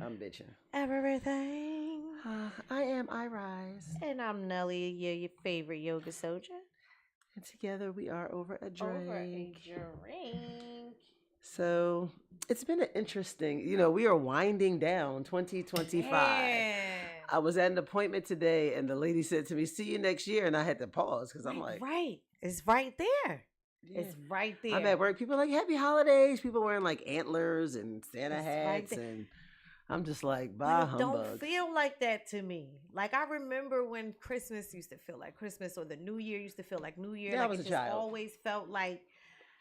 I'm bitching. Everything. I am Irize. And I'm Nelly, your favorite yoga soldier. And together we are over a drink. Over a drink. So it's been an interesting, we are winding down 2025. Man. I was at an appointment today and the lady said to me, "See you next year." And I had to pause because I'm like, right. It's right there. Yeah. It's right there. I'm at work. People are like, "Happy holidays." People wearing like antlers and Santa hats. Right, and I'm just like, but bah, it humbug. don't feel like that to me. Like I remember when Christmas used to feel like Christmas, or the New Year used to feel like New Year. Yeah, like I was it a just child. always felt like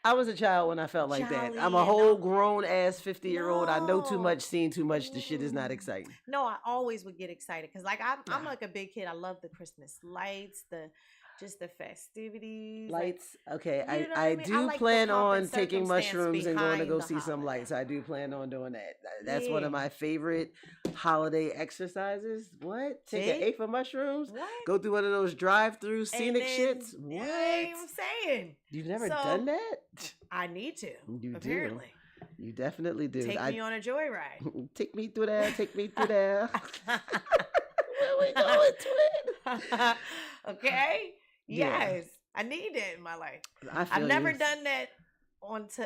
I was a child when I felt like that. jolly I'm a and whole I'm- grown ass 50-year-old. I know too No. much, seen too much. The shit is not exciting. No, I always would get excited because, like, I'm like a big kid. I love the Christmas lights, just the festivities, Lights. Okay, you know what I I mean? I do like the plan pomp on and taking circumstance mushrooms and going to behind go the see some holiday. lights. I do plan on doing that. That's one of Yeah. my favorite holiday exercises. What? Take See? an eighth of mushrooms? What? Go through one of those drive-through scenic then- shits? What? Yeah, I'm saying. You've never So, done that? I need to. You do. apparently. You definitely do. Take me on a joyride. Take me through there. Take me through there. Where we going, twin? Okay. Yeah. Yes, I need that in my life. I feel I've never you. done that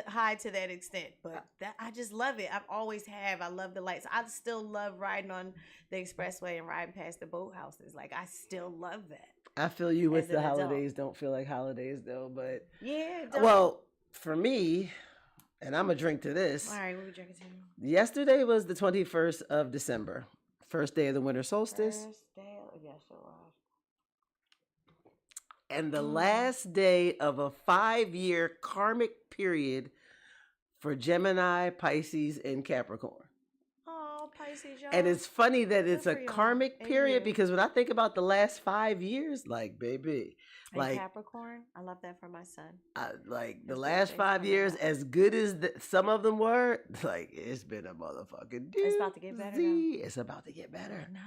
high to that extent, but that I just love it. I've always have. I love the lights. I still love riding on the expressway and riding past the boathouses. Like I still love that. I feel you with as an the adult. holidays. Don't feel like holidays though, but Yeah. well, for me, and I'm gonna drink to this. All right, what we drinking to? Yesterday was the 21st of December, first day of the winter solstice, First day. Yes, it was. and the last day of a 5-year karmic period for Gemini, Pisces, and Capricorn. Oh, Pisces, y'all. And it's funny that it's Good a for y'all. karmic And period you. because when I think about the last 5 years, like baby, And like Capricorn. I love that for my son. like the His last birthday's 5 coming years, up. as good as some of them were, like it's been a motherfucking It's about to get better now. doozy. It's about to get better. No.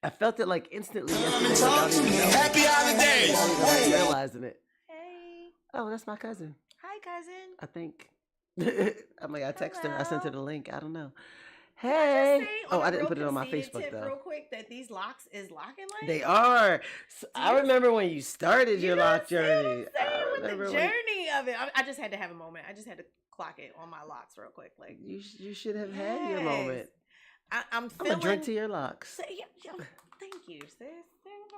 I felt it like instantly yesterday without even knowing. Happy holidays! Without even realizing it. Hey. Oh, that's my cousin. Hi, cousin. I think. I'm like, I texted her. I sent her the link. I don't know. Can I Hey. just say Oh, on I a didn't real put it on my conceited Facebook tip though. real quick that these locks is locking like They are. I remember when you started your know what lock I'm saying? journey. I'm saying with the remember when- journey of it. I just had to have a moment. I just had to clock it on my locks real quick. Like You should have had your yes. moment. I'm I'm feeling. gonna drink to your locks. Thank you, sis. Thank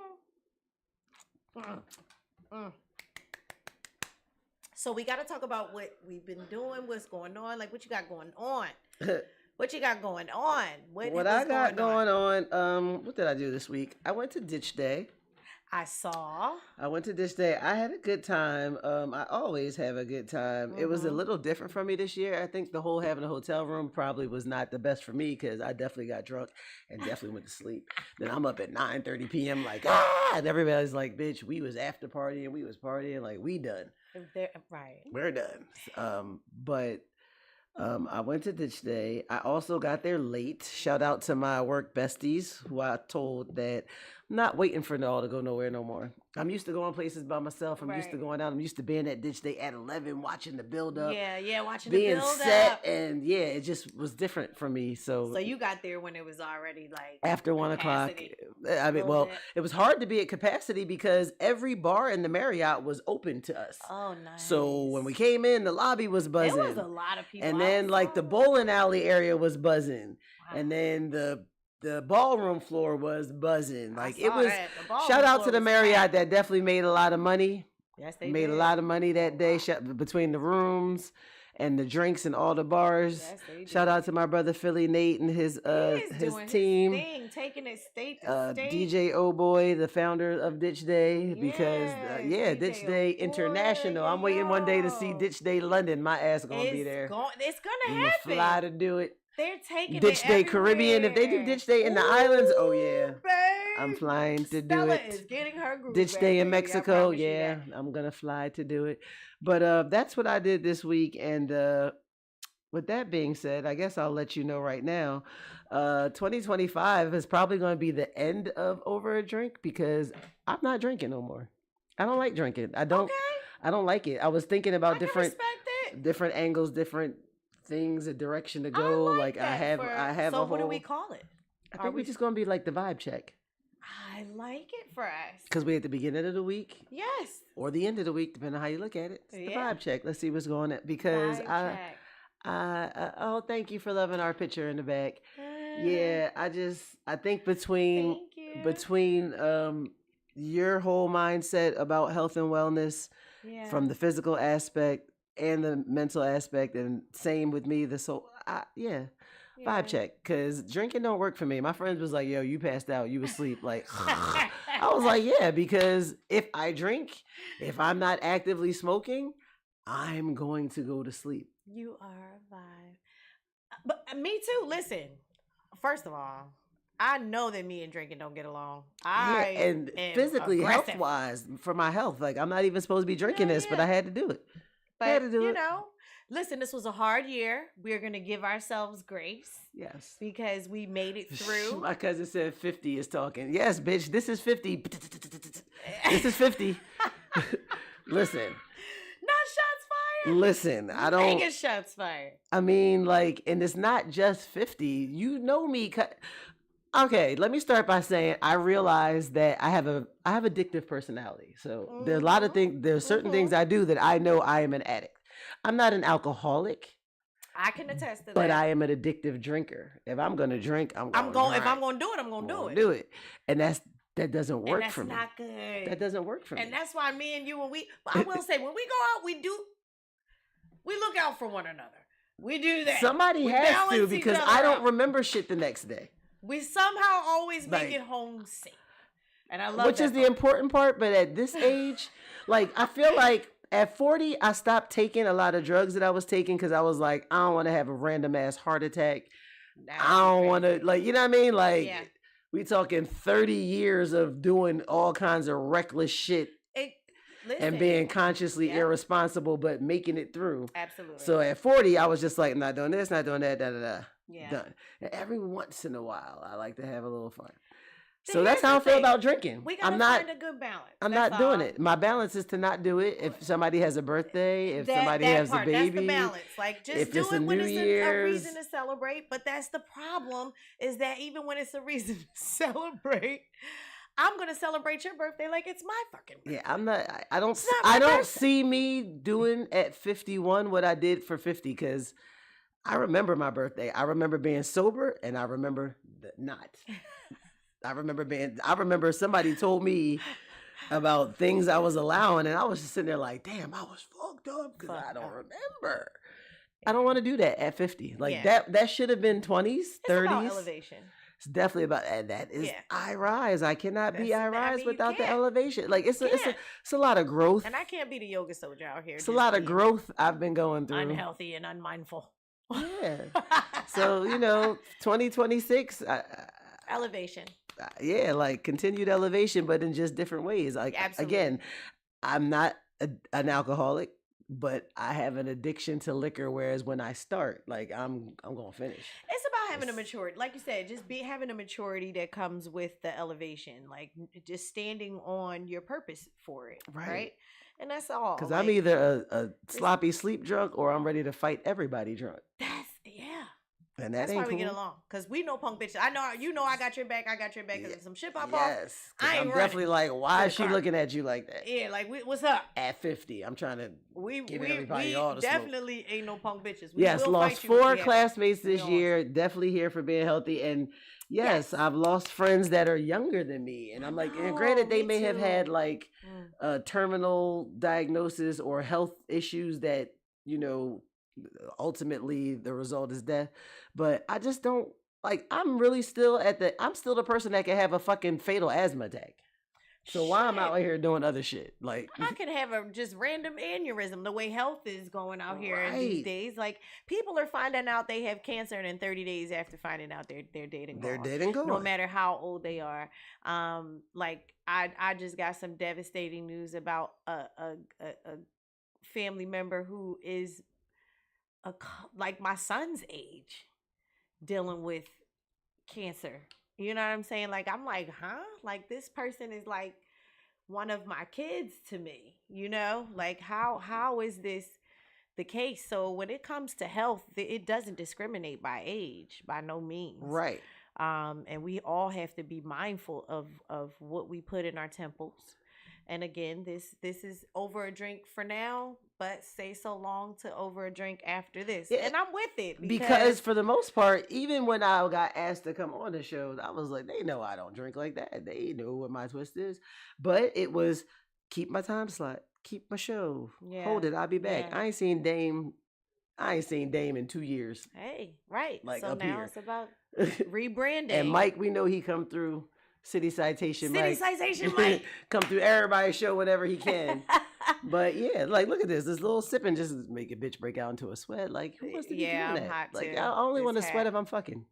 you. So we got to talk about what we've been doing, what's going on, like what you got going on. What you got going on? What I got going on, what did I do this week? I went to Ditch Day. I saw. I went to Ditch Day. I had a good time. I always have a good time. It was a little different for me this year. I think the whole having a hotel room probably was not the best for me because I definitely got drunk and definitely went to sleep. Then I'm up at 9:30 p.m. like, and everybody's like, bitch, we was after partying. We was partying. Like, we done. Right. We're done. But I went to Ditch Day. I also got there late. Shout out to my work besties who I told that I'm not waiting for y'all to go nowhere no more. I'm used to going places by myself. I'm used to going out. I'm used to being at Ditch Day at 11, watching the build up. Yeah, watching being the build set, up. and yeah, it just was different for me. So you got there when it was already like after 1 o'clock. capacity. I mean, Build well, it. it was hard to be at capacity because every bar in the Marriott was open to us. Oh, nice. So when we came in, the lobby was buzzing. there was a lot of people. And then like the bowling alley area was buzzing. Wow. And then the ballroom floor was buzzing. Like it saw was that. The ballroom shout out floor to the was Marriott packed. that definitely made a lot of money. Yes, they Made did. a lot of money that day between the rooms and the drinks and all the bars. Yes, they Shout did. out to my brother Philly Nate and his He is his doing team. his thing, taking it state to state. DJ O Boy, the founder of Ditch Day, because Yes, Ditch DJ Day O'Boy, International. I'm waiting one day to see yo. Ditch Day London. My ass gonna be there. It's gonna I'm gonna happen. fly to do it. They're taking Ditch it Day Caribbean. If they do everywhere. Ditch Day in the islands, oh yeah, Ooh, I'm babe. flying to do Stella it. is getting her groove Ditch back, Day in baby. I Mexico, promise you yeah, that. I'm gonna fly to do it. But that's what I did this week. And with that being said, I guess I'll let you know right now. 2025 is probably going to be the end of Over a Drink because I'm not drinking no more. I don't like drinking. I don't like it. I was thinking about I can respect it. different angles, different things, a direction to I go. like Like that. I have So a what do whole. we call it? I Are think we're we? just gonna be like the vibe check I like it for us. because we at the beginning of the week Yes. or the end of the week, depending on how you look at it. It's the Yeah. vibe check. Let's see what's going on because Vibe check. oh, thank you for loving our picture in the back. Uh, Yeah, I think between Thank you. your whole mindset about health and wellness Yeah. from the physical aspect and the mental aspect, and same with me, the soul. Yeah, Yeah. vibe check, because drinking don't work for me. My friends was like, yo, you passed out, you was asleep. Like, I was like, yeah, because if I drink, if I'm not actively smoking, I'm going to go to sleep. You are a vibe. But me too. Listen, first of all, I know that me and drinking don't get along. I and am physically, aggressive. health wise, for my health, like I'm not even supposed to be drinking this, but I had to do it. But you know, listen, this was a hard year. We're gonna give ourselves grace. Yes. Because we made it through. My cousin said 50 is talking. Yes, bitch, this is 50. This is 50. Listen. Not shots fired. Listen, I don't. Mega shots fired. I mean, like, and it's not just 50. You know me. Okay, let me start by saying I realize that I have addictive personality. So there's a lot of things. There's certain things I do that I know I am an addict. I'm not an alcoholic. I can attest to that. But I am an addictive drinker. If I'm gonna drink, I'm going. If I'm gonna do it, I'm gonna do it. Do it, and that doesn't work for me. That's not good. That doesn't work for me. And that's why me and you, I will say, when we go out, we look out for one another. We do that. Somebody has to, because I don't remember shit the next day. We somehow always make it home safe. And I love which is the important part. But at this age, like, I feel like at 40, I stopped taking a lot of drugs that I was taking because I was like, I don't want to have a random ass heart attack. I don't want to, like, you know what I mean? Like, we talking 30 years of doing all kinds of reckless shit. And being consciously irresponsible, but making it through. Absolutely. So at 40, I was just like, not doing this, not doing that, Yeah. done. And every once in a while, I like to have a little fun. So that's how I feel about drinking. We gotta find a good balance. I'm not doing it. My balance is to not do it if somebody has a birthday, if somebody has a baby. That's the balance. Like, just do it when it's a reason to celebrate. But that's the problem, is that even when it's a reason to celebrate, I'm gonna celebrate your birthday like it's my fucking birthday. Yeah, I'm not. I don't see me doing at 51 what I did for 50, because I remember my birthday. I remember being sober, and I remember not. I remember somebody told me about things I was allowing, and I was just sitting there like, damn, I was fucked up because I don't remember. I don't want to do that at 50. Like that should have been 20s, 30s. It's about elevation. It's definitely about that. Is Irize. I cannot be Irize without the elevation. Like it's a lot of growth. And I can't be the yoga soldier out here. It's a lot of growth I've been going through. Unhealthy and unmindful. Yeah. So 2026. Elevation. Yeah, like continued elevation, but in just different ways. Like again, I'm not an alcoholic, but I have an addiction to liquor. Whereas when I start, like I'm gonna finish. It's about having a maturity, like you said, just having a maturity that comes with the elevation, like just standing on your purpose for it, right? And that's all. Because I'm either a sloppy sleep drunk or I'm ready to fight everybody drunk. And that's why cool. we get along, because we know punk bitches. I know I got your back. I got your back because of some shit pop off. Yes, I'm definitely like, why is she looking at you like that? Yeah, like what's up? At 50, I'm trying to give everybody we all the smoke. Definitely ain't no punk bitches. Lost 4 classmates this year. Definitely here for being healthy, and yes, I've lost friends that are younger than me, and I'm like, and granted, they may have had like a terminal diagnosis or health issues that ultimately the result is death, but I just don't like. I'm still the person that can have a fucking fatal asthma attack. So why I'm out here doing other shit? Like I can have a just random aneurysm. The way health is going out here these days, like people are finding out they have cancer, and in 30 days after finding out they're dead and gone. They're dead and gone. No matter how old they are. Like I just got some devastating news about a family member who is like my son's age, dealing with cancer. You know what I'm saying? Like, I'm like, huh? Like, this person is like one of my kids to me, like how is this the case. So when it comes to health, it doesn't discriminate by age, by no means. Right. And we all have to be mindful of what we put in our temples. And again, this is over a drink for now, but say so long to over a drink after this. Yeah, and I'm with it because for the most part, even when I got asked to come on the show, I was like, they know I don't drink like that. They know what my twist is. But it was keep my time slot, keep my show, hold yeah, it, I'll be back. yeah. I ain't seen Dame in 2 years. Hey, right. Like So up now here. it's about rebranding. And Mike, we know he come through City Citation City Mike. Citation Mike. Come through everybody's show whenever he can. But yeah, like look at this little sipping just make a bitch break out into a sweat. Like who wants to be Yeah, doing I'm that? hot Like too. I only This want to hat. sweat if I'm fucking.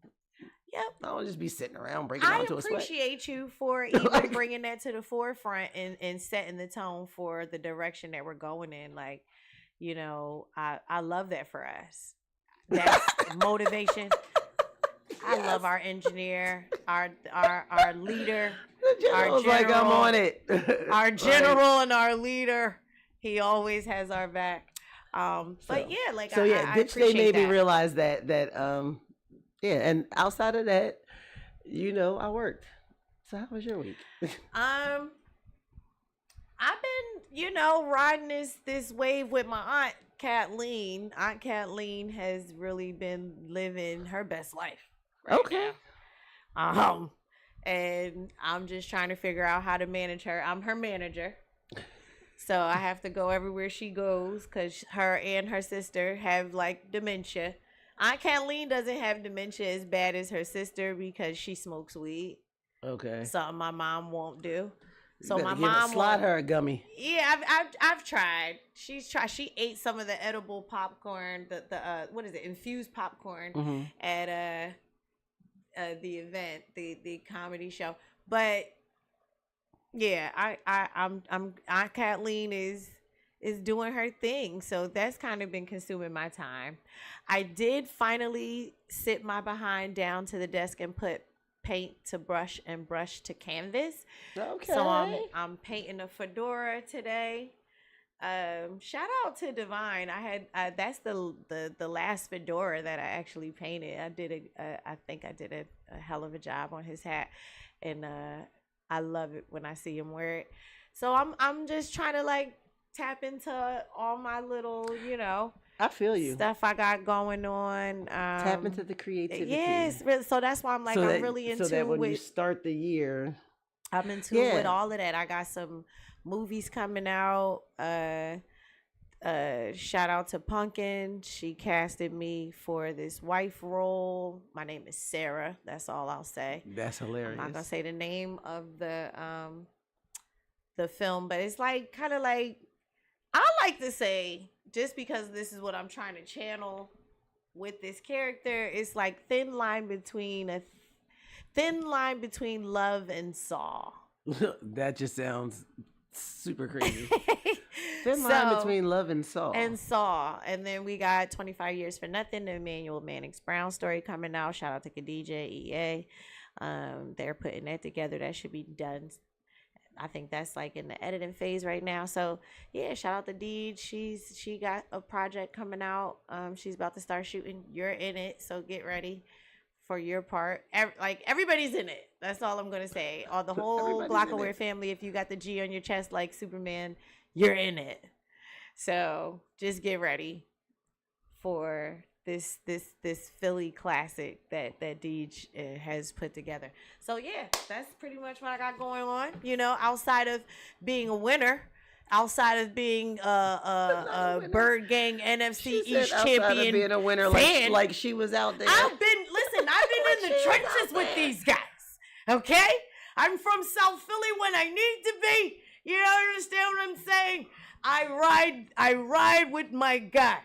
Yep. I don't just be sitting around breaking out I into a sweat. appreciate you for even Like- bringing that to the forefront and setting the tone for the direction that we're going in. Like, you know, I love that for us. That's motivation. I Yes. love our engineer, our leader, The general's like I'm general- on it. our Like, general and our leader. He always has our back. But So- yeah, like So yeah, I Ditch Day appreciate made me that. realize that yeah, and outside of that, you know, I worked. So how was your week? I've been, you know, riding this wave with my aunt Kathleen. Aunt Kathleen has really been living her best life. Right Okay. now. And I'm just trying to figure out how to manage her. I'm her manager. So I have to go everywhere she goes because her and her sister have like dementia. Aunt Kathleen doesn't have dementia as bad as her sister because she smokes weed. Okay. Something my mom won't do. You So better my give mom slide won't- her a gummy. Yeah, I've tried. She's tried. She ate some of the edible popcorn, the what is it, infused popcorn Mhm. at the event, the comedy show. But yeah, I'm Aunt Kathleen is doing her thing. So that's kind of been consuming my time. I did finally sit my behind down to the desk and put paint to brush and brush to canvas. Okay. So I'm painting a fedora today. Shout out to Divine. I had that's the last fedora that I actually painted. I think I did a hell of a job on his hat, and I love it when I see him wear it. So I'm just trying to like tap into all my little, you know, I feel you. stuff I got going on. Tap into the creativity. Yes, really. So that's why I'm like I'm really into so that when you with. start the year, I'm into Yeah. with all of that. I got some movies coming out. Shout out to Pumpkin. She casted me for this wife role. My name is Sarah. That's all I'll say. that's hilarious. I'm not gonna say the name of the film, but it's like kind of like I like to say, just because this is what I'm trying to channel with this character, it's like thin line between love and Saw. That just sounds super crazy. Thin line between love and Saw. And then we got 25 Years for Nothing, the Emmanuel Mannix Brown story coming out. Shout out to Khadija EA. They're putting that together. That should be done. I think that's like in the editing phase right now. So yeah, shout out to Deej. She got a project coming out. She's about to start shooting. You're in it, so get ready for your part. Everybody's in it. That's all I'm gonna say. All the whole Everybody's in Blockaware it. family. If you got the G on your chest like Superman, you're in it. So just get ready for this Philly classic that Deej has put together. So yeah, that's pretty much what I got going on. You know, outside of being a winner, outside of being a winner. Bird Gang NFC She said East outside of champion, being a winner, fan. like she was out there. I've been in the She was trenches out with there. these guys. Okay, I'm from South Philly when I need to be. You understand what I'm saying? I ride with my guys.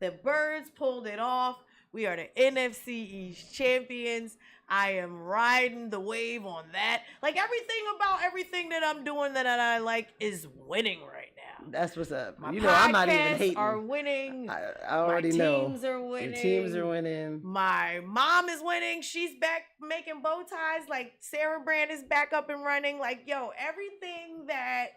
The Birds pulled it off. We are the NFC East champions. I am riding the wave on that. Like everything that I'm doing that I like is winning right now. That's what's up. My You know, I'm not even podcasts hating. are winning. I already My know. teams are winning. Your teams are winning. My mom is winning. She's back making bow ties. Like Sarah Brand is back up and running. Like, yo, everything that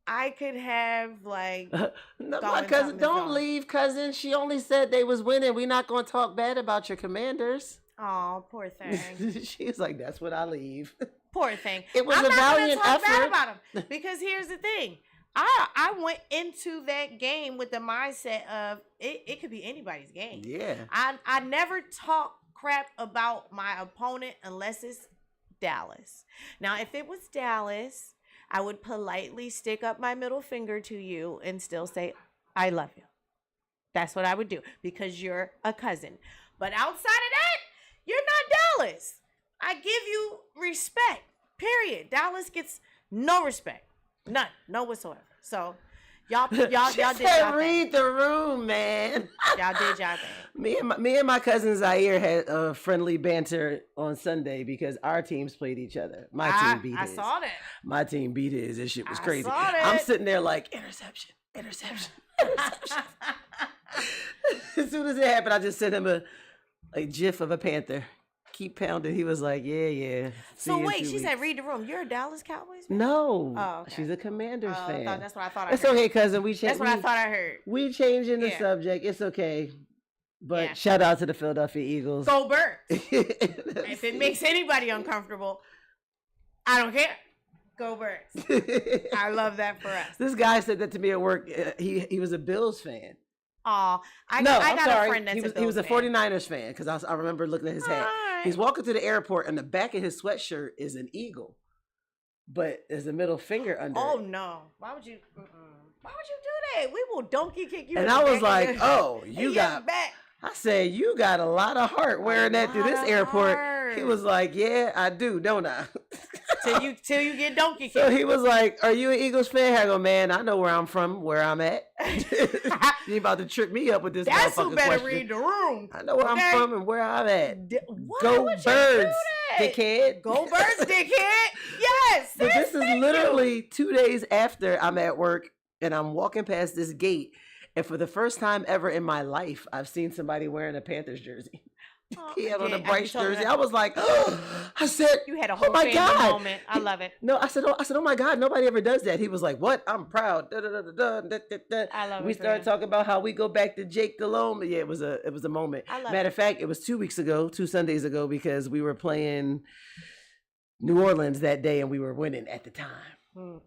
I could have like No, my going cousin, something is don't going. leave, cousin. She only said they was winning. We not gonna talk bad about your commanders. Oh, poor thing. She's like, that's when I leave. Poor thing. It was I'm a not gonna valiant talk bad effort. about him because here's the thing. I went into that game with the mindset of it could be anybody's game. Yeah. I never talk crap about my opponent unless it's Dallas. Now, if it was Dallas, I would politely stick up my middle finger to you and still say, I love you. That's what I would do because you're a cousin. But outside of that, you're not Dallas. I give you respect, period. Dallas gets no respect. None. No whatsoever. So, y'all did y'all thing. Read the room, man. Y'all did y'all thing. Me and my cousin Zaire had a friendly banter on Sunday because our teams played each other. My team beat his. I saw that. My team beat his. This shit was crazy. Saw that. I'm sitting there like, interception. As soon as it happened, I just sent him a gif of a panther. Keep pounding. He was like, yeah. So wait, she said, read the room. You're a Dallas Cowboys fan? No. Oh, okay. She's a Commanders fan. That's what I thought I It's heard. okay, cousin. That's what I thought I heard. We changing the subject. It's okay. But shout out to the Philadelphia Eagles. Go Birds. If it makes anybody uncomfortable, I don't care. Go Birds. I love that for us. This guy said that to me at work. He was a Bills fan. Oh, I got a friend that's he was a 49ers fan because I remember looking at his hat. Right. He's walking to the airport and the back of his sweatshirt is an eagle, but there's a middle finger under Oh it. No. Why would you do that? We will donkey kick you. And I was like, you got back. I said, you got a lot of heart wearing that through this airport. He was like, yeah, I do, don't I? till you get donkey kicked. So he was like, are you an Eagles fan? I go, man, I know where I'm from, where I'm at. You about to trip me up with this That's motherfucking who better question. read the room. I know where I'm from and where I'm at. Why Go would Birds, you do that? dickhead. Go Birds, dickhead. Yes. But this is literally 2 days after I'm at work and I'm walking past this gate. And for the first time ever in my life, I've seen somebody wearing a Panthers jersey. He had on a bright jersey. I was like, I said, you had a whole my God. moment. I love it. No, I said, oh my God, nobody ever does that. He was like, what? I'm proud. Da, da, da, da, da, da, da. I love it. We started talking about how we go back to Jake Delhomme. Yeah, it was a moment. Matter of fact, it was 2 weeks ago, 2 Sundays ago, because we were playing New Orleans that day and we were winning at the time.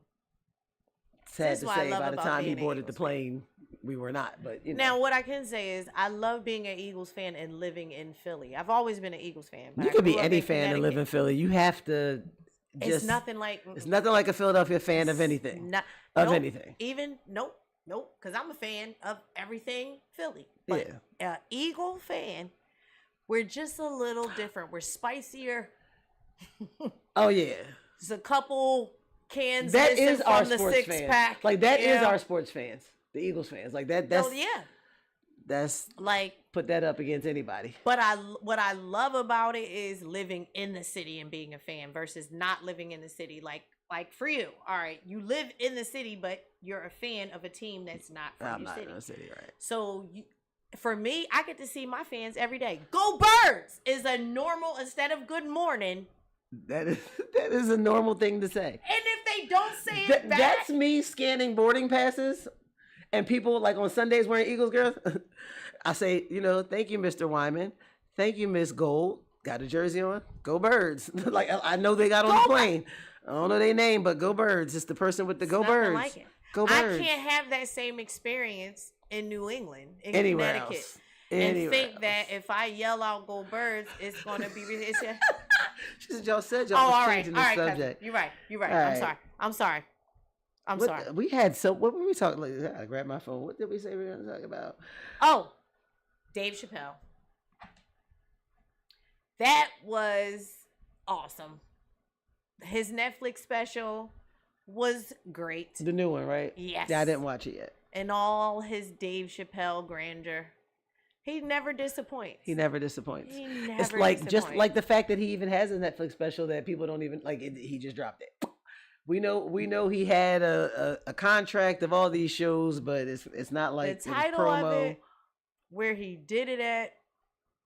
Sad to say, by the time he boarded the plane, we were not. But you know. Now, what I can say is, I love being an Eagles fan and living in Philly. I've always been an Eagles fan. You could be any fan and live in Philly. You have to. It's nothing like a Philadelphia fan of anything. Anything. Even nope, because I'm a fan of everything Philly. But an Eagle fan, we're just a little different. We're spicier. Oh yeah. There's a couple cans that is our from the sports 6-pack. Like that is our sports fans. The Eagles fans. Like that. That's That's like put that up against anybody. But what I love about it is living in the city and being a fan versus not living in the city. Like for you, all right, you live in the city, but you're a fan of a team that's not from your city. In the city, right? So for me, I get to see my fans every day. Go Birds is a normal instead of good morning. That is a normal thing to say. And if they don't say it back, that's me scanning boarding passes. And people like on Sundays wearing Eagles girls, I say, thank you, Mr. Wyman. Thank you, Miss Gold. Got a jersey on? Go Birds. Like I know they got on the plane. I don't know their name, but Go Birds. It's the person with the Go Birds. Like it. Go Birds. I can't have that same experience in New England, in Anywhere Connecticut. else. And think that if I yell out "Go Birds," it's going to be. She said, "Y'all said y'all was changing the subject." You're right. I'm sorry. We had what were we talking? Like, I grabbed my phone. What did we say we were going to talk about? Oh, Dave Chappelle. That was awesome. His Netflix special was great. The new one, right? Yes. Yeah, I didn't watch it yet. And all his Dave Chappelle grandeur. He never disappoints. It's like just like the fact that he even has a Netflix special that people don't even like. He just dropped it. We know he had a contract of all these shows, but it's not like the title of it, where he did it at,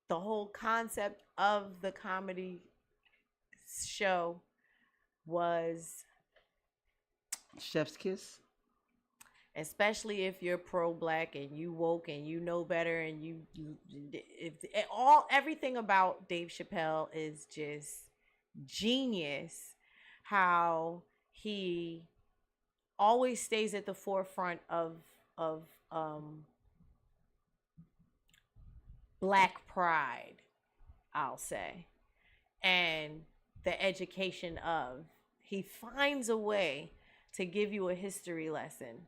the whole concept of the comedy show was Chef's Kiss. especially if you're pro-black and you woke and you know better, and you if all everything about Dave Chappelle is just genius. How he always stays at the forefront of black pride, I'll say, and the education of. He finds a way to give you a history lesson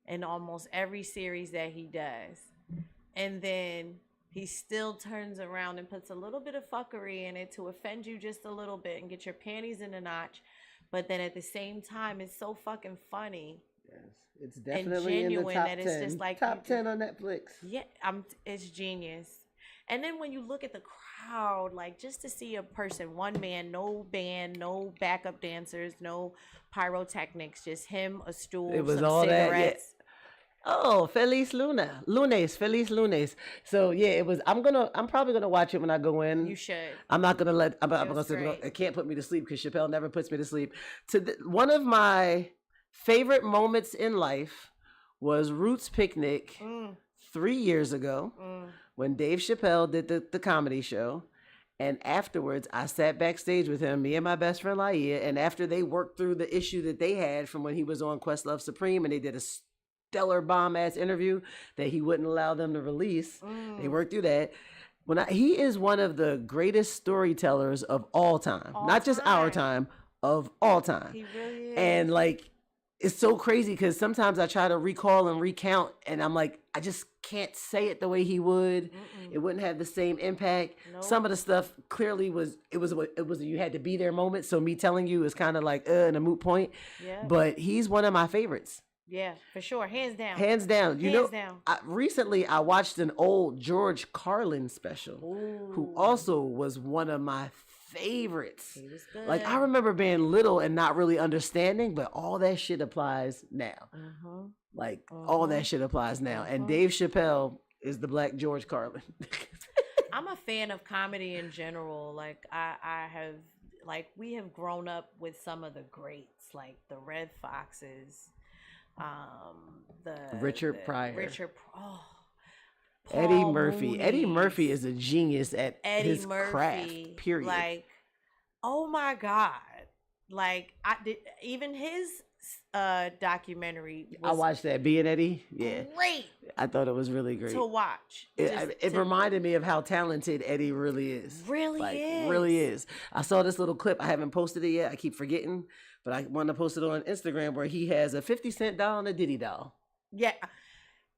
in almost every series that he does. And then he still turns around and puts a little bit of fuckery in it to offend you just a little bit and get your panties in a notch. But then at the same time, it's so fucking funny. Yes, it's definitely in the top 10. It's just like top 10 on Netflix. Yeah, it's genius. And then when you look at the crowd, like just to see a person, one man, no band, no backup dancers, no pyrotechnics, just him, a stool, it was some all cigarettes. That. Yeah. Oh, Feliz Lunes. So yeah, it was. I'm probably gonna watch it when I go in. You should. I'm not gonna let. It can't put me to sleep because Chappelle never puts me to sleep. One of my favorite moments in life was Roots Picnic 3 years ago. When Dave Chappelle did the comedy show, and afterwards I sat backstage with him, me and my best friend Laia, and after they worked through the issue that they had from when he was on Questlove Supreme, and they did a stellar bomb-ass interview that he wouldn't allow them to release, they worked through that. He is one of the greatest storytellers of all time, not just our time, of all time. He really is. And like, it's so crazy because sometimes I try to recall and recount, and I'm like, I just can't say it the way he would. It wouldn't have the same impact. Nope. Some of the stuff clearly was a you had to be there moment. So me telling you is kind of like in a moot point. Yeah. But he's one of my favorites. Yeah, for sure, hands down. Hands down. Recently I watched an old George Carlin special, who also was one of my favorites. He was good. Like I remember being little and not really understanding, but all that shit applies now. Like all that shit applies now. And Dave Chappelle is the black George Carlin. I'm a fan of comedy in general. Like I have, like we have grown up with some of the greats, like the Red Foxes, Richard Pryor. Eddie Murphy. Mooney. Eddie Murphy is a genius at his craft. Period. Like, oh my God. Like I did even his documentary was I watched that, Being Eddie. Yeah. Great. I thought it was really great to watch. It reminded me of how talented Eddie really is. Really is. I saw this little clip. I haven't posted it yet. I keep forgetting, but I want to post it on Instagram where he has a 50-cent doll and a Diddy doll. Yeah.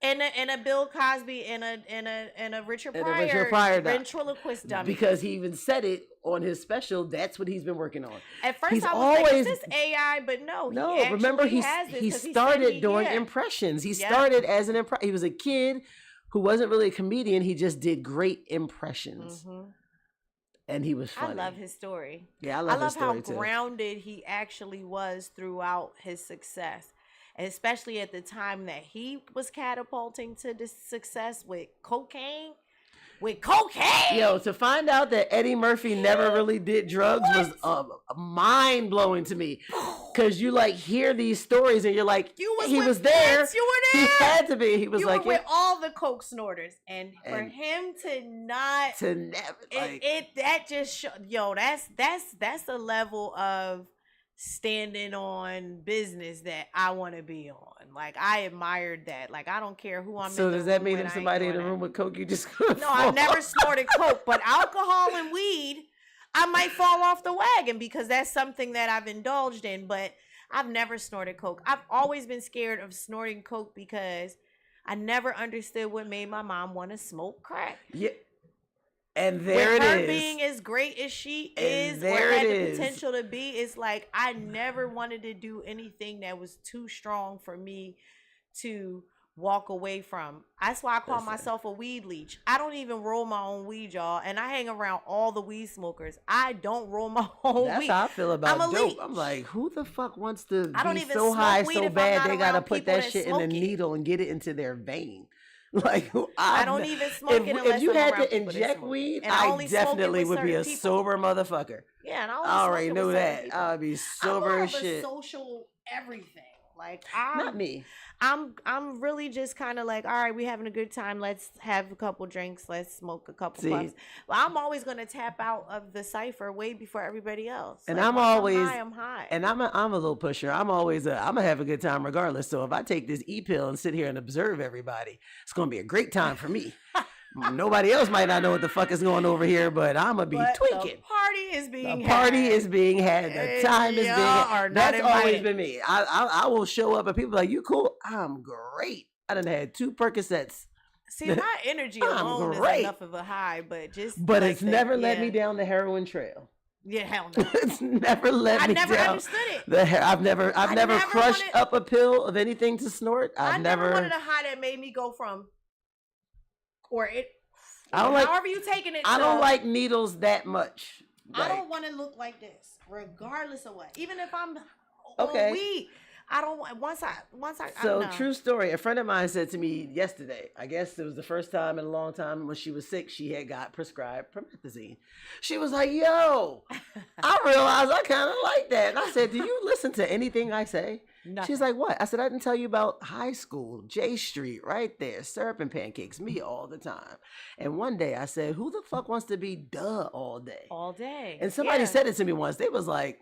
And a Bill Cosby and a Richard Pryor ventriloquist dummy. Because he even said it on his special. That's what he's been working on. At first I was like, is this AI? But no. Remember he started doing impressions. He started as an he was a kid who wasn't really a comedian. He just did great impressions. And he was funny. I love his story. Yeah, I love his story how grounded he actually was throughout his success. And especially at the time that he was catapulting to this success with cocaine. Yo, to find out that Eddie Murphy never really did drugs was mind-blowing to me. Because you like hear these stories and you're like, he was there. You were there. He had to be. He was like, with all the coke snorters. And for him to never, that just that's a level of standing on business that I want to be on. Like I admired that. Like I don't care who I'm. So does that mean if somebody in the room with coke, you just no? I've never snorted coke, but alcohol and weed, I might fall off the wagon because that's something that I've indulged in. But I've never snorted coke. I've always been scared of snorting coke because I never understood what made my mom want to smoke crack. Yeah. And there it is. Her being as great as she is, or had the potential to be, it's like I never wanted to do anything that was too strong for me to walk away from. That's why I call myself a weed leech. I don't even roll my own weed, y'all, and I hang around all the weed smokers. I don't roll my own weed. That's how I feel about dope. Leech. I'm like, who the fuck wants to be so high so bad they gotta put that shit in the needle and get it into their vein? Like I don't even smoke it unless if you I'm had around to inject weed, I definitely would be a people. sober motherfucker. Yeah, and I already knew that. I would be sober as shit. Social everything. Like Not me. I'm really just kind of like, all right, we having a good time. Let's have a couple drinks. Let's smoke a couple puffs. But I'm always gonna tap out of the cipher way before everybody else. And like, I'm always I'm high. And I'm a little pusher. I'm gonna have a good time regardless. So if I take this pill and sit here and observe everybody, it's gonna be a great time for me. Nobody else might not know what the fuck is going over here, but I'm gonna be tweaking. The party is being The party is being had. The time is being had. That's always been me. I will show up and people are like, you cool? I'm great. I done had 2 Percocets. See, my energy alone is enough of a high, but it's never led me down the heroin trail. Yeah, hell no. It's never led me down. I never understood it. I've never crushed up a pill of anything to snort. I never wanted a high that made me go from I don't like, however you taking it. I don't like needles that much. I don't want to look like this, regardless of what. Even if I'm on weed, I don't want. Once I. So true story. A friend of mine said to me yesterday. I guess it was the first time in a long time when she was sick. She had got prescribed promethazine. She was like, "Yo, I realized I kind of like that." And I said, "Do you listen to anything I say?" Nothing. She's like, what? I said, I didn't tell you about high school, J Street, right there, syrup and pancakes, me all the time. And one day I said, who the fuck wants to be all day? All day. And somebody said it to me once. They was like,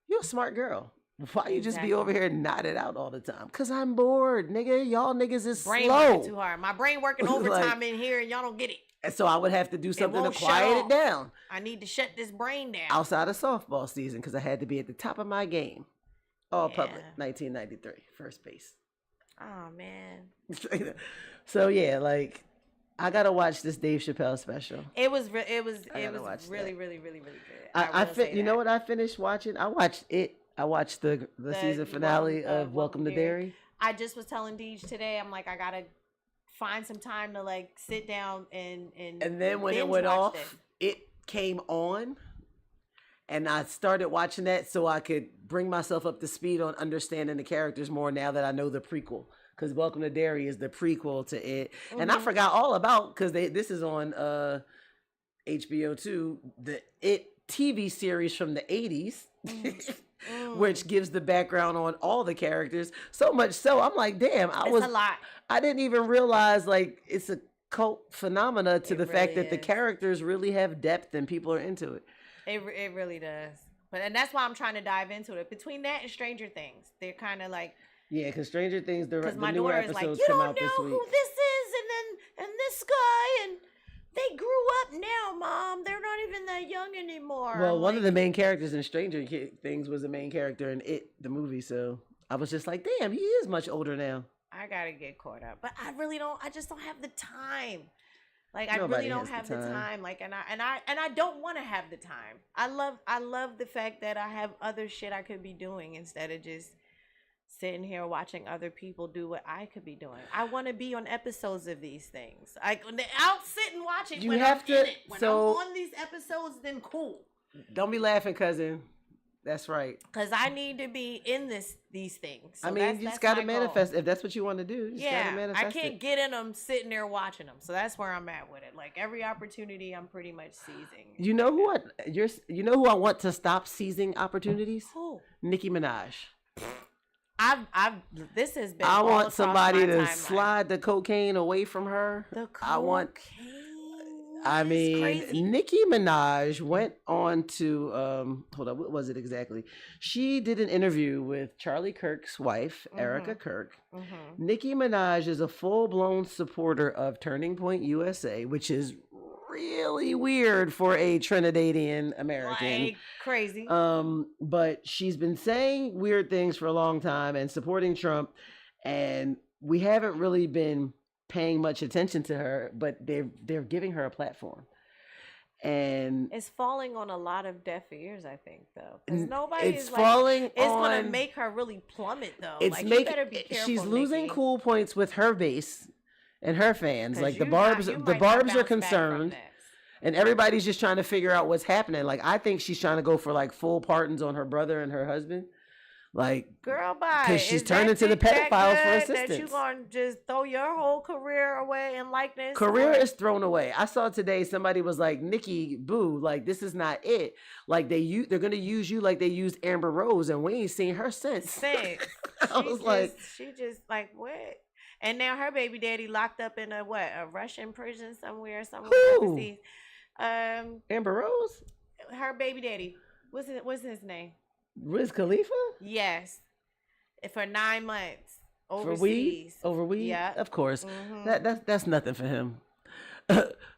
you're a smart girl. Why you just be over here nodded out all the time? Because I'm bored, nigga. Y'all niggas is brain slow. Working too hard. My brain working overtime in here and y'all don't get it. And so I would have to do something to quiet it down. I need to shut this brain down. Outside of softball season because I had to be at the top of my game. All public, 1993, first base. Oh, man. So, yeah, like, I got to watch this Dave Chappelle special. It was really, really, really, really good. You know what I finished watching? I watched it. I watched the season finale of Welcome to Derry. I just was telling Deej today, I'm like, I got to find some time to, like, sit down and then when it went off, it came on. And I started watching that so I could bring myself up to speed on understanding the characters more now that I know the prequel. Because Welcome to Derry is the prequel to it. Mm-hmm. And I forgot all about, because this is on HBO too, the It TV series from the 80s, which gives the background on all the characters. So much so, I'm like, damn, it's a lot. I didn't even realize, like, it's a cult phenomena to the fact that the characters really have depth and people are into it. It really does. And that's why I'm trying to dive into it. Between that and Stranger Things, they're kind of like... Yeah, because Stranger Things, the newer episodes like, come out this week. You don't know who this is and this guy, and they grew up now, Mom. They're not even that young anymore. Well, one of the main characters in Stranger Things was the main character in It, the movie. So I was just like, damn, he is much older now. I got to get caught up. But I just don't have the time. Like, I really don't have the time. Like, and I don't want to have the time. I love the fact that I have other shit I could be doing instead of just sitting here watching other people do what I could be doing. I want to be on episodes of these things. I'll sit and watch it when I'm in it. When I'm on these episodes, then cool. Don't be laughing, cousin. That's right. Because I need to be in these things. So I mean, you just got to manifest. Goal. If that's what you want to do, you just got to manifest. I can't get in them sitting there watching them. So that's where I'm at with it. Like, every opportunity I'm pretty much seizing. You know who I want to stop seizing opportunities? Who? Nicki Minaj. This has been. I want somebody to slide the cocaine away from her. The cocaine. I mean, Nicki Minaj went on to, hold on, what was it exactly? She did an interview with Charlie Kirk's wife, Erica Kirk. Mm-hmm. Nicki Minaj is a full-blown supporter of Turning Point USA, which is really weird for a Trinidadian American. Like crazy. But she's been saying weird things for a long time and supporting Trump, and we haven't really been paying much attention to her, but they're giving her a platform, and it's falling on a lot of deaf ears. I think though, because nobody it's falling. It's going to make her really plummet though. You better be careful. She's losing cool points with her base and her fans. Like the Barbs are concerned, and everybody's just trying to figure out what's happening. Like I think she's trying to go for like full pardons on her brother and her husband. Like, girl, bye. because she's Is turning that to the dick that pedophiles for good that you assistance. gonna just throw your whole career away in likeness? Career or- is thrown away. I saw today somebody was like, Nikki, boo, like this is not it. Like they're gonna use you like they used Amber Rose, and we ain't seen her since. Since I was like, she just like what? And now her baby daddy locked up in a Russian prison somewhere who? overseas. Amber Rose? Her baby daddy. What's his name? Wiz Khalifa? Yes. For 9 months. Overseas. For weed? Over weed? Yeah. Of course. Mm-hmm. That's nothing for him.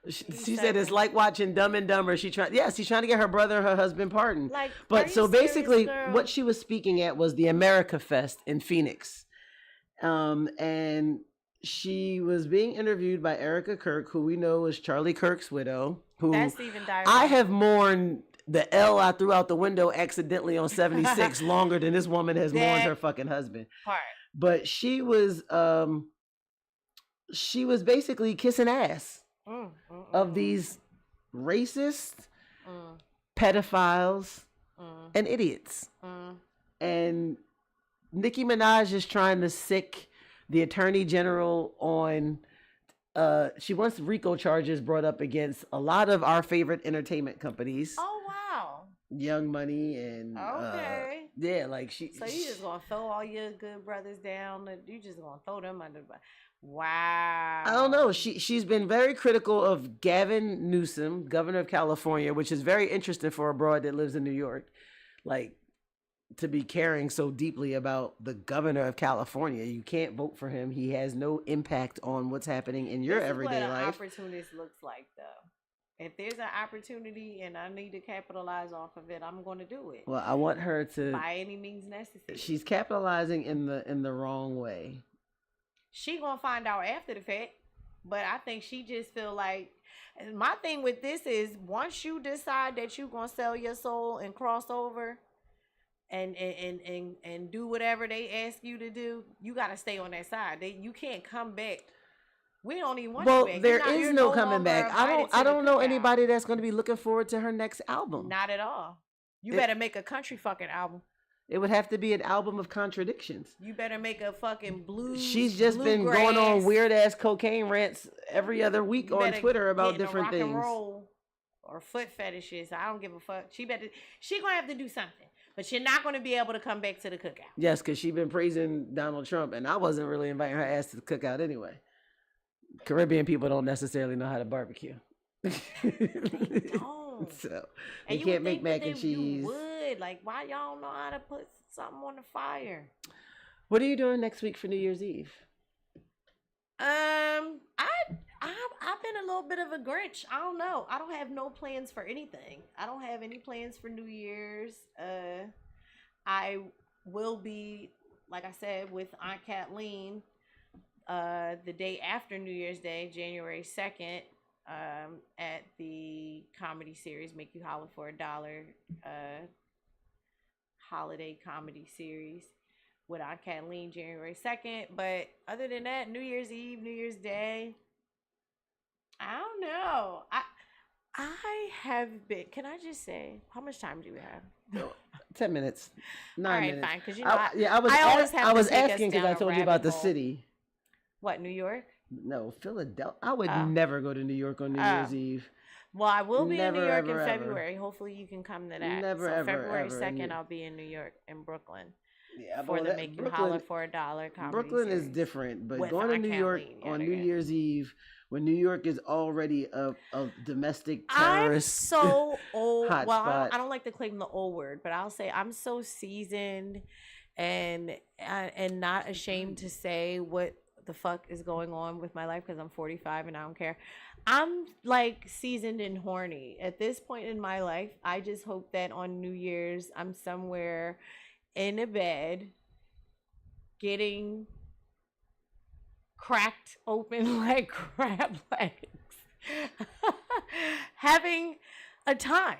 She said it's like watching Dumb and Dumber. She's trying to get her brother and her husband pardoned. Like, but so basically, serious, what she was speaking at was the America Fest in Phoenix, and she was being interviewed by Erica Kirk, who we know is Charlie Kirk's widow. Who that's even direct. I have mourned the L I threw out the window accidentally on 76 longer than this woman has mourned her fucking husband. Part. But she was basically kissing ass of these racist pedophiles and idiots. And Nicki Minaj is trying to sick the attorney general on she wants RICO charges brought up against a lot of our favorite entertainment companies. Oh wow. Young Money and okay. Yeah, like she. So you just gonna throw all your good brothers down? You just gonna throw them under the bus? Wow. I don't know. She's been very critical of Gavin Newsom, governor of California, which is very interesting for a broad that lives in New York. Like, to be caring so deeply about the governor of California. You can't vote for him. He has no impact on what's happening in your everyday life. What an opportunist looks like, though. If there's an opportunity and I need to capitalize off of it, I'm going to do it. Well, I want her to by any means necessary. She's capitalizing in the wrong way. She gonna find out after the fact, but I think she just feel like. My thing with this is once you decide that you gonna sell your soul and cross over, and do whatever they ask you to do, you gotta stay on that side. You can't come back. We don't even want you back. There is no coming back. I don't know anybody that's going to be looking forward to her next album. Not at all. You better make a country fucking album. It would have to be an album of contradictions. You better make a fucking blues. She's just been going on weird ass cocaine rants every other week on Twitter about different things. Rock and roll or foot fetishes. I don't give a fuck. She gonna have to do something. But you're not going to be able to come back to the cookout. Yes, because she's been praising Donald Trump, and I wasn't really inviting her ass to the cookout anyway. Caribbean people don't necessarily know how to barbecue. They don't. So they can't make mac and cheese. You would. Like, why y'all don't know how to put something on the fire? What are you doing next week for New Year's Eve? I've been a little bit of a Grinch. I don't know. I don't have no plans for anything. I don't have any plans for New Year's. I will be, like I said, with Aunt Kathleen the day after New Year's Day, January 2nd, at the comedy series Make You Holler for $1 holiday comedy series with Aunt Kathleen January 2nd. But other than that, New Year's Eve, New Year's Day, I don't know. I have been. Can I just say how much time do we have? 10 minutes. 9 minutes. All right, fine. Because I was asking because I told you about the city. What, New York? No, Philadelphia. I would never go to New York on New Year's Eve. Well, I will be in New York in February. Hopefully, you can come to that. February 2nd, I'll be in New York, in Brooklyn. Yeah, for the Make You Holler for $1 comedy Brooklyn series. Is different, but going to New York on New Year's Eve, when New York is already a domestic terrorist I'm so old. Well, I don't like to claim the old word, but I'll say I'm so seasoned and not ashamed to say what the fuck is going on with my life because I'm 45 and I don't care. I'm like seasoned and horny at this point in my life. I just hope that on New Year's I'm somewhere in a bed getting cracked open like crab legs, having a time,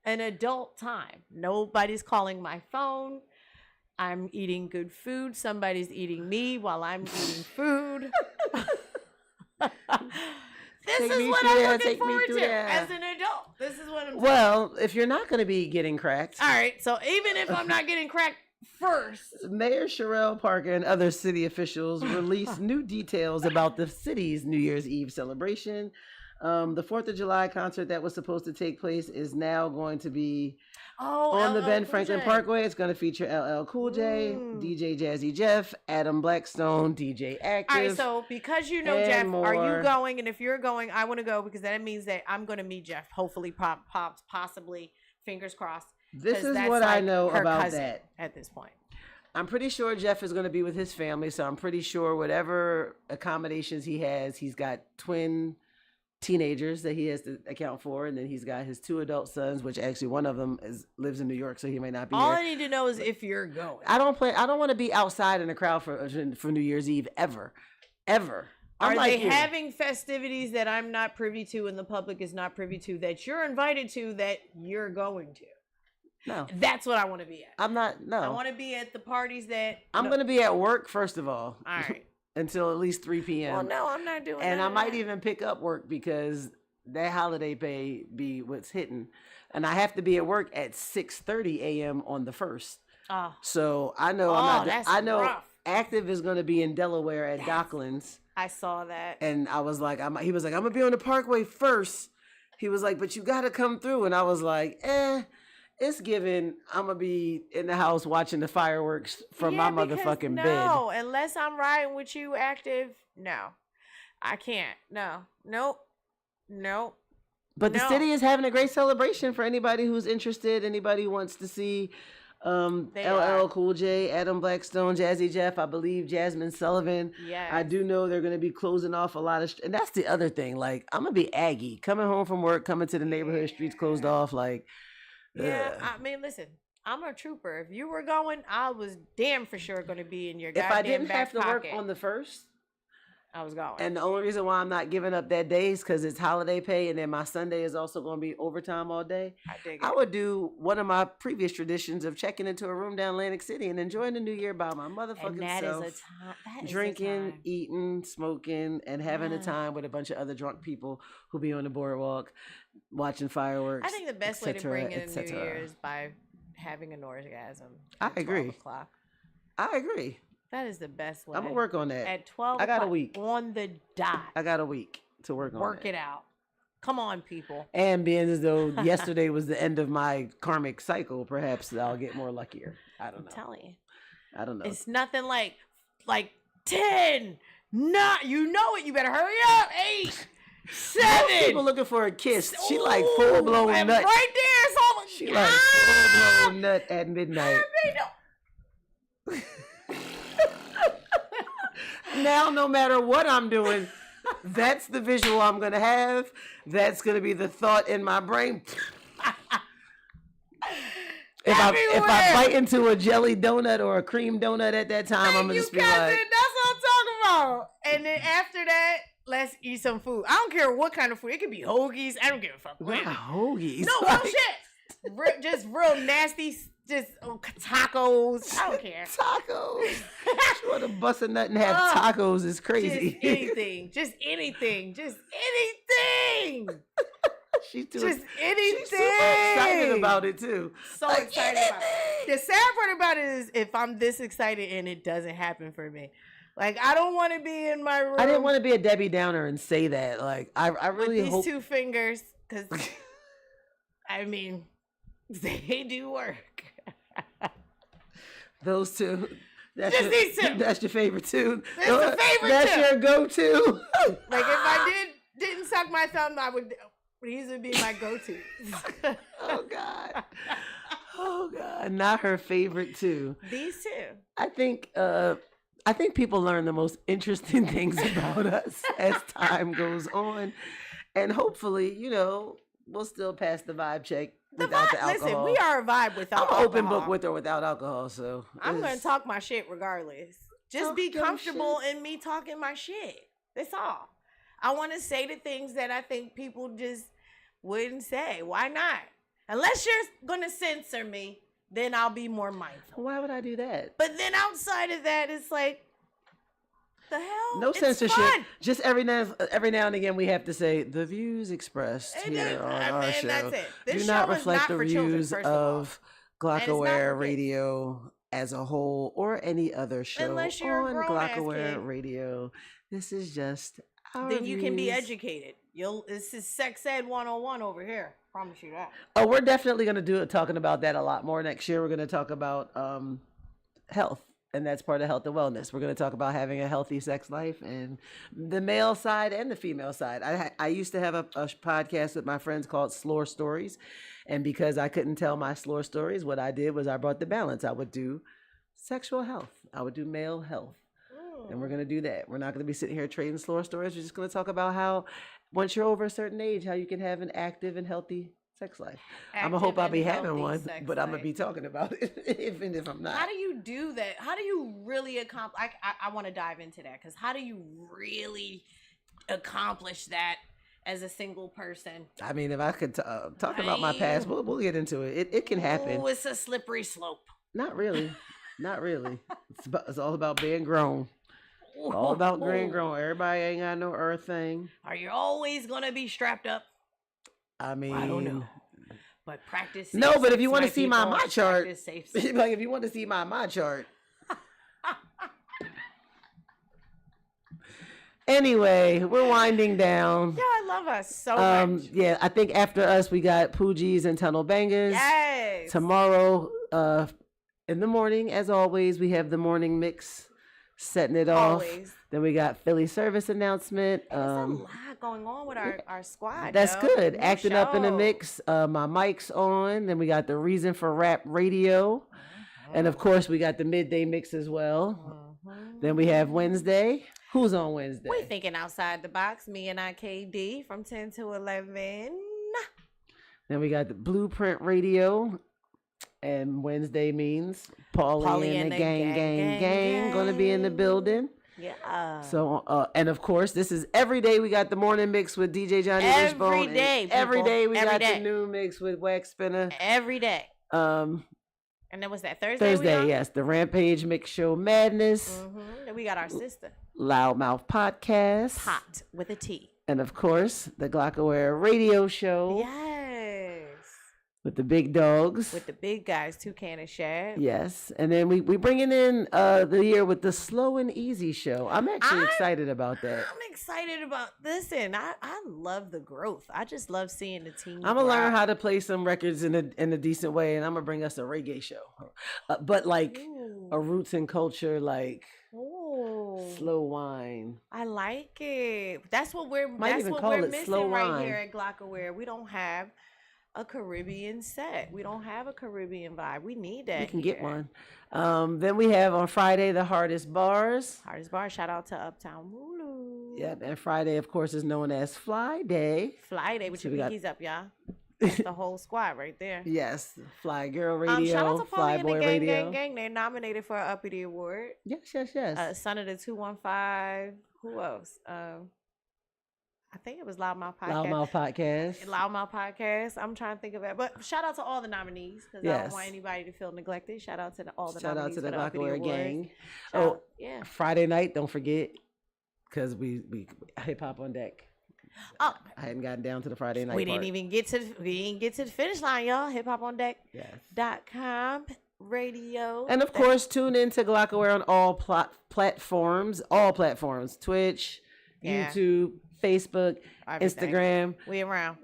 an adult time. Nobody's calling my phone. I'm eating good food. Somebody's eating me while I'm eating food. This is what I'm looking forward to as an adult. This is what I'm doing. Well, if you're not going to be getting cracked. All right. So even if I'm not getting cracked first. Mayor Sherelle Parker and other city officials released new details about the city's New Year's Eve celebration. The 4th of July concert that was supposed to take place is now going to be on the Ben Franklin Parkway. It's going to feature LL Cool J, DJ Jazzy Jeff, Adam Blackstone, DJ Active. All right, so because you know Jeff, are you going? And if you're going, I want to go because that means that I'm going to meet Jeff. Hopefully, possibly, fingers crossed. This is what I know about that at this point. I'm pretty sure Jeff is going to be with his family, so I'm pretty sure whatever accommodations he has, he's got twin teenagers that he has to account for, and then he's got his 2 adult sons, which actually one of them lives in New York, so he may not be all here. I need to know is if you're going. I don't want to be outside in a crowd for New Year's Eve ever. Are they having festivities that I'm not privy to and the public is not privy to that you're invited to that you're going to? No. That's what I want to be at. I'm not. No. I want to be at the parties that I'm going to be at work first of all. All right. Until at least 3 p.m. Well, no, I'm not doing that. And I might even pick up work because that holiday pay be what's hitting. And I have to be at work at 6:30 a.m. on the 1st. Oh. So I know rough. Active is going to be in Delaware at Docklands. I saw that. And I was like, he was like, I'm going to be on the Parkway first. He was like, but you got to come through. And I was like, it's given I'm going to be in the house watching the fireworks from my motherfucking bed. No, unless I'm riding with you, Active. No, I can't. Nope. But the city is having a great celebration for anybody who's interested, anybody who wants to see LL Cool J, Adam Blackstone, Jazzy Jeff, I believe Jasmine Sullivan. Yeah, I do know they're going to be closing off a lot of, and that's the other thing. Like, I'm going to be Aggie, coming home from work, coming to the neighborhood, streets closed off, like. Yeah, I mean, listen, I'm a trooper. If you were going, I was damn for sure going to be in your goddamn If I didn't back have to pocket. work on the 1st, I was going. And the only reason why I'm not giving up that day is because it's holiday pay, and then my Sunday is also going to be overtime all day. I would do one of my previous traditions of checking into a room down Atlantic City and enjoying the New Year by my motherfucking self. Drinking, eating, smoking, and having a time with a bunch of other drunk people who be on the boardwalk watching fireworks. I think the best way to bring in New Year is by having an orgasm. I agree. I agree. That is the best way. I'm going to work on that. At 12 I got a week. On the dot. I got a week to work on that. Work it out. Come on, people. And being as though yesterday was the end of my karmic cycle, perhaps I'll get more luckier. I don't know. I'm telling you. I don't know. It's nothing like 10. Not, you know it. You better hurry up. 8. 7. People looking for a kiss. She like full blown nut. Right there. It's almost, she like full blown nut at midnight. Now, no matter what I'm doing, that's the visual I'm going to have. That's going to be the thought in my brain. If I bite into a jelly donut or a cream donut at that time, I'm going to just be like. That's what I'm talking about. And then after that, let's eat some food. I don't care what kind of food. It could be hoagies. I don't give a fuck. Hoagies? No, like, shit. Just real nasty. Just tacos. I don't care. Tacos. She want to bust a nut and have tacos is crazy. Just anything. Just anything. Just anything. She's super excited about it too. So like, excited about it. The sad part about it is if I'm this excited and it doesn't happen for me. Like, I don't want to be in my room. I didn't want to be a Debbie Downer and say that. Like, I really hope. These 2 fingers, because, I mean, they do work. Those 2. These 2. That's your favorite 2. That's the favorite That's 2. your go-to. Like, if I didn't suck my thumb, these would be my go-to. Oh, God. Oh, God. Not her favorite 2. These 2. I think people learn the most interesting things about us as time goes on. And hopefully, we'll still pass the vibe check without the alcohol. Listen, we are a vibe without alcohol. I'm an open book with or without alcohol, so. I'm going to talk my shit regardless. Just be comfortable in me talking my shit. That's all. I want to say the things that I think people just wouldn't say. Why not? Unless you're going to censor me, then I'll be more mindful. Why would I do that? But then outside of that, it's like, the hell? No censorship. Fun. Just every now and again, we have to say the views expressed here on our show that's it. This do not show reflect not the for children, views of Glockaware Radio as a whole or any other show Unless you're a on grown ass Glockaware kid. Radio. This is just our Then you can be views. educated. This is sex ed 101 over here. Promise you that. Oh, we're definitely going to do it, talking about that a lot more next year. We're going to talk about health, and that's part of health and wellness. We're going to talk about having a healthy sex life and the male side and the female side. I used to have a podcast with my friends called Slore Stories, and because I couldn't tell my slore stories, what I did was I brought the balance. I would do sexual health. I would do male health. And we're going to do that. We're not going to be sitting here trading slore stories. We're just going to talk about how, once you're over a certain age, how you can have an active and healthy sex life. I'm going to hope I'll be having one, but I'm going to be talking about it even if I'm not. How do you do that? How do you really accomplish? I want to dive into that, because how do you really accomplish that as a single person? I mean, if I could talk about my past, we'll get into it. It can happen. Oh, it's a slippery slope. Not really. Not really. It's all about being grown. All about being grown. Everybody ain't got no earth thing. Are you always going to be strapped up? I mean, I don't know. But practice. No, but if you want to see my chart, like if you want to see my chart. Anyway, we're winding down. Yeah, I love us so much. Yeah, I think after us we got Poogies and Tunnel Bangers. Yes. Tomorrow, in the morning, as always, we have the morning mix, setting it off. Always. Then we got Philly service announcement. There's a lot going on with our squad. That's good. New Acting up in the show. mix. My mic's on. Then we got the Reason for Rap Radio. And of course, we got the midday mix as well. Then we have Wednesday. Who's on Wednesday? We're thinking outside the box. Me and IKD from 10 to 11. Then we got the Blueprint Radio. And Wednesday means Paulie and the gang going to be in the building. Yeah. So, and of course, this is every day we got the morning mix with DJ Johnny Wishbone. Every day, every day we got day. the new mix with Wax Spinner. Every day. And then was that Thursday? Thursday, yes. The Rampage Mix Show Madness. Then we got our sister. Loudmouth Podcast. Pot with a T. And of course, the Glockaware Radio Show. Yes. With the big dogs. With the big guys, Toucan and Shad. Yes. And then we bringing in the year with the Slow and Easy Show. I'm actually excited about that. I'm excited about this, and I love the growth. I just love seeing the team. I'm going to learn how to play some records in a decent way, and I'm going to bring us a reggae show. But like a roots and culture, like slow wine. I like it. That's what we're missing slow right wine. here at Glockaware. We don't have a Caribbean set. We don't have a Caribbean vibe. We need that. You can get one. Then we have on Friday the Hardest Bars. Hardest Bars. Shout out to Uptown Mulu. Yep, and Friday, of course, is known as Fly Day. Fly Day with So your we got- pinkies up, y'all. That's the whole squad right there. Yes, Fly Girl Radio, Shout out to Fly Paulie and Boy the Gang Radio. Gang. They're nominated for an Uppity Award. Yes. Son of the 215. Who else? I think it was Loudmouth Podcast. Loudmouth Podcast. I'm trying to think of it. But shout out to all the nominees, because I don't want anybody to feel neglected. Shout out to all the Shout out nominees to the for the Uppity Glockaware Awards. gang. Yeah. Friday night, don't forget, because we hip hop on deck. Oh, I hadn't gotten down to the Friday night. we didn't get to the finish line, y'all. Hip Hop on Deck. Yes. .com radio. And of course, tune in to Glockaware on all platforms. All platforms: Twitch, YouTube, Facebook, Everything. Instagram. We around.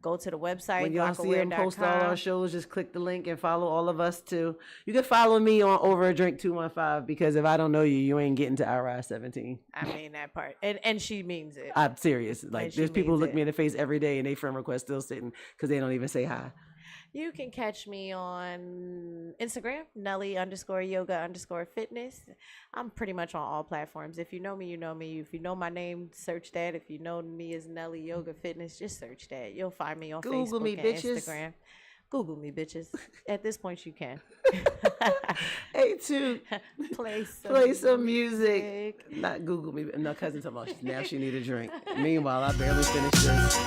Go to the website. When y'all see them post all our shows, just click the link and follow all of us too. You can follow me on Over a Drink 215, because if I don't know you, you ain't getting to Irize 17. I mean that part, and she means it. I'm serious. Like, there's people who look means me in the face every day and they friend request still sitting because they don't even say hi. You can catch me on Instagram, Nelly_yoga_fitness. I'm pretty much on all platforms. If you know me, you know me. If you know my name, search that. If you know me as Nelly Yoga Fitness, just search that. You'll find me on Google Facebook me, and bitches. Instagram. Google me, bitches. At this point, you can. Hey, too. Play some music. Not Google me. No, cousin talking about now she need a drink. Meanwhile, I barely finished this.